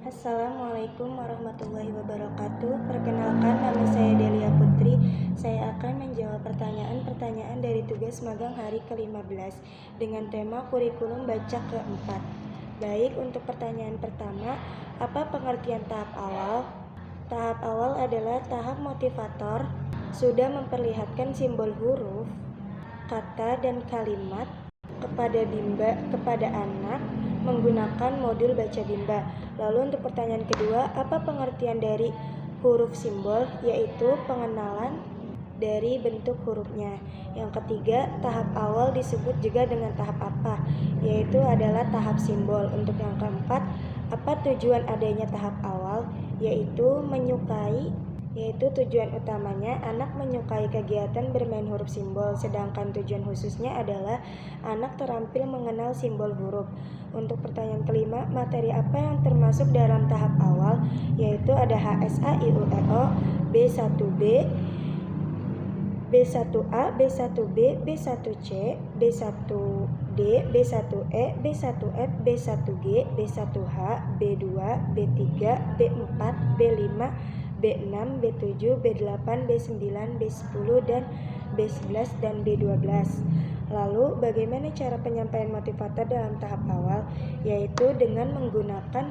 Assalamualaikum warahmatullahi wabarakatuh. Perkenalkan, nama saya Delia Putri. Saya akan menjawab pertanyaan-pertanyaan dari tugas magang hari ke-15 dengan tema kurikulum baca keempat. Baik, untuk pertanyaan pertama, apa pengertian tahap awal? Tahap awal adalah tahap motivator, sudah memperlihatkan simbol huruf, kata, dan kalimat kepada anak menggunakan modul baca bimba. Lalu untuk pertanyaan kedua, apa pengertian dari huruf simbol? Yaitu pengenalan dari bentuk hurufnya. Yang ketiga, tahap awal disebut juga dengan tahap apa? Yaitu adalah tahap simbol. Untuk yang keempat, apa tujuan adanya tahap awal? Yaitu tujuan utamanya anak menyukai kegiatan bermain huruf simbol, sedangkan tujuan khususnya adalah anak terampil mengenal simbol huruf. Untuk pertanyaan kelima, materi apa yang termasuk dalam tahap awal? Yaitu ada HSA-IUEO, B1B, B1A, B1B, B1C, B1D, B1E, B1F, B1G, B1H, B2, B3, B4, B5, B6, B7, B8, B9, B10, dan B11 dan B12. Lalu, bagaimana cara penyampaian motivator dalam tahap awal? Yaitu dengan menggunakan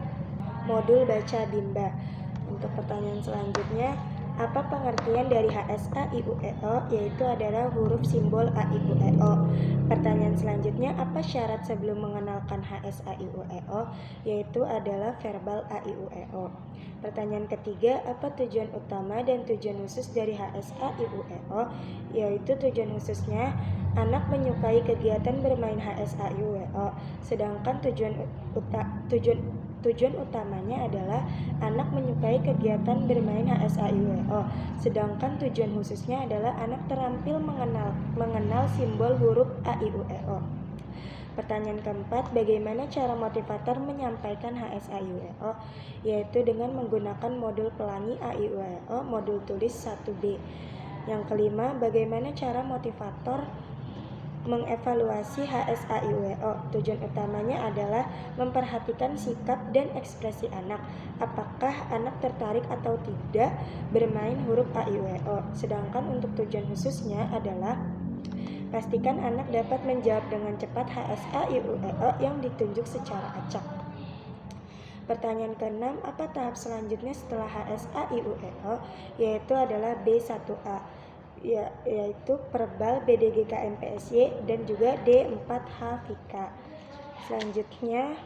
modul baca bimba. Untuk pertanyaan selanjutnya, apa pengertian dari HSA-IUEO? Yaitu adalah huruf simbol A-I-U-E-O. Pertanyaan selanjutnya, apa syarat sebelum mengenalkan HSA-IUEO? Yaitu adalah verbal A-I-U-E-O. Pertanyaan ketiga, apa tujuan utama dan tujuan khusus dari HSA-IUEO? Yaitu tujuan khususnya anak menyukai kegiatan bermain HSA-IUEO. Sedangkan tujuan utamanya adalah anak menyukai kegiatan bermain HSA-IUEO. Sedangkan tujuan khususnya adalah anak terampil mengenal simbol huruf A-I-U-E-O. Pertanyaan keempat, bagaimana cara motivator menyampaikan HSA-IUEO? Yaitu dengan menggunakan modul pelangi A-I-U-E-O, modul tulis 1B. Yang kelima, bagaimana cara motivator mengevaluasi HSA-IUEO? Tujuan utamanya adalah memperhatikan sikap dan ekspresi anak. Apakah anak tertarik atau tidak bermain huruf A-I-U-E-O? Sedangkan untuk tujuan khususnya adalah pastikan anak dapat menjawab dengan cepat HSA-IUEO yang ditunjuk secara acak. Pertanyaan ke-6, apa tahap selanjutnya setelah HSA-IUEO? Yaitu adalah B1A. Yaitu Perbal, BDGK-MPSY, dan juga D4H-FIK. Selanjutnya,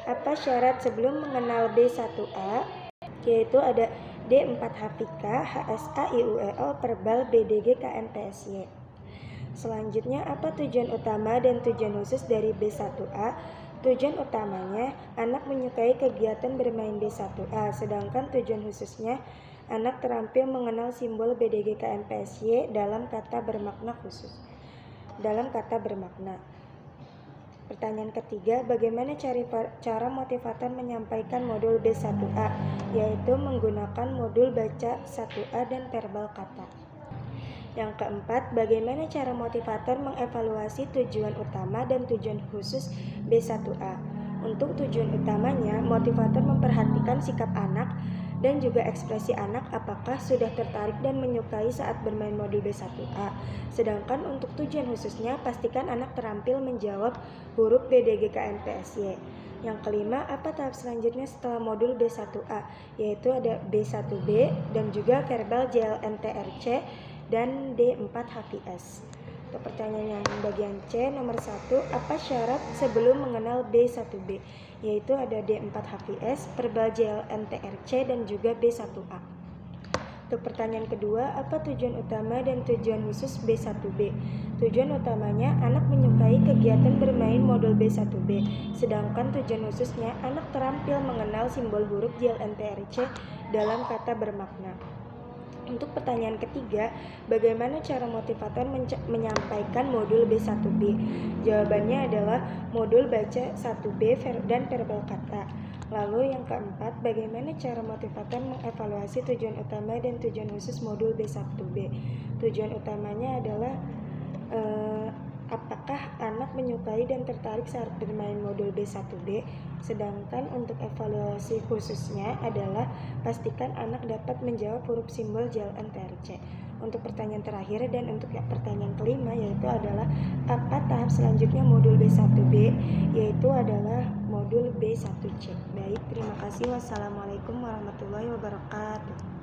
apa syarat sebelum mengenal B1A? Yaitu ada D4H-FIK, HSA-IUEO, Perbal, BDGK-MPSY. Selanjutnya, apa tujuan utama dan tujuan khusus dari B1A? Tujuan utamanya, anak menyukai kegiatan bermain B1A, sedangkan tujuan khususnya anak terampil mengenal simbol BDGK-MPSY dalam kata bermakna khusus. Pertanyaan ketiga, bagaimana cara motivator menyampaikan modul B1A? Yaitu menggunakan modul baca 1A dan verbal kata. Yang keempat, bagaimana cara motivator mengevaluasi tujuan utama dan tujuan khusus B1A? Untuk tujuan utamanya, motivator memperhatikan sikap anak dan juga ekspresi anak apakah sudah tertarik dan menyukai saat bermain modul B1A. Sedangkan untuk tujuan khususnya, pastikan anak terampil menjawab huruf BDGK-MPSY. Yang kelima, apa tahap selanjutnya setelah modul B1A? Yaitu ada B1B dan juga verbal JLNTRC dan D4HVS. Untuk pertanyaan yang bagian C, nomor 1, apa syarat sebelum mengenal B1B? Yaitu ada D4HVS, Perbal JLNTRC, dan juga B1A. Untuk pertanyaan kedua, apa tujuan utama dan tujuan khusus B1B? Tujuan utamanya, anak menyukai kegiatan bermain modul B1B, sedangkan tujuan khususnya, anak terampil mengenal simbol huruf JLNTRC dalam kata bermakna. Untuk pertanyaan ketiga, bagaimana cara motivator menyampaikan modul B1B? Jawabannya adalah modul baca 1B dan verbal kata. Lalu yang keempat, bagaimana cara motivator mengevaluasi tujuan utama dan tujuan khusus modul B1B? Tujuan utamanya adalah apakah anak menyukai dan tertarik saat bermain modul B1B? Sedangkan untuk evaluasi khususnya adalah pastikan anak dapat menjawab huruf simbol JLNTRC. Untuk pertanyaan terakhir dan untuk pertanyaan kelima yaitu adalah apa tahap selanjutnya modul B1B, yaitu adalah modul B1C. Baik, terima kasih. Wassalamualaikum warahmatullahi wabarakatuh.